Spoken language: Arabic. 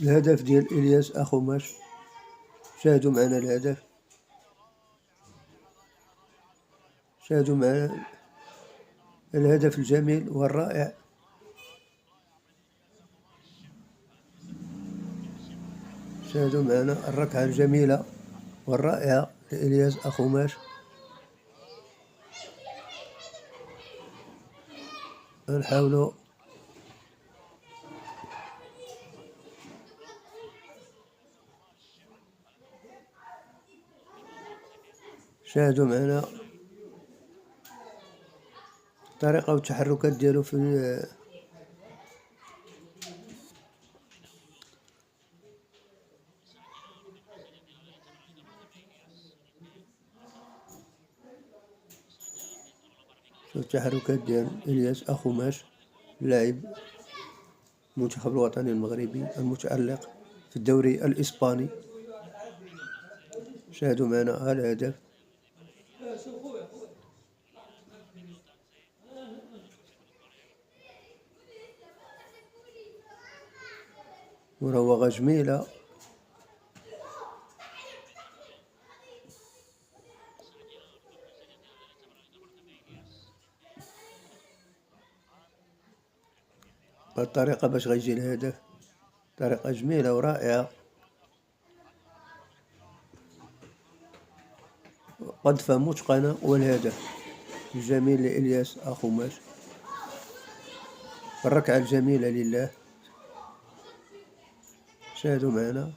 الهدف ديال إلياس أخو ماش. شاهدوا معنا الهدف، شاهدوا معنا الهدف الجميل والرائع. شاهدوا معنا الركعة الجميلة والرائعة لإلياس أخو ماش. نحاولوا شاهدوا معنا الطريقة والتحركات ديالو في التحركات ديال إلياس أخو ماش، لاعب المنتخب الوطني المغربي المتألق في الدوري الإسباني. شاهدوا معنا الهدف. مراوغة جميلة. الطريقة باش غيجي الهدف طريقة جميلة ورائعة. قذفة متقنة والهدف الجميل لإلياس أخو ماش. الركعة الجميلة لله. شاهدوا معنا.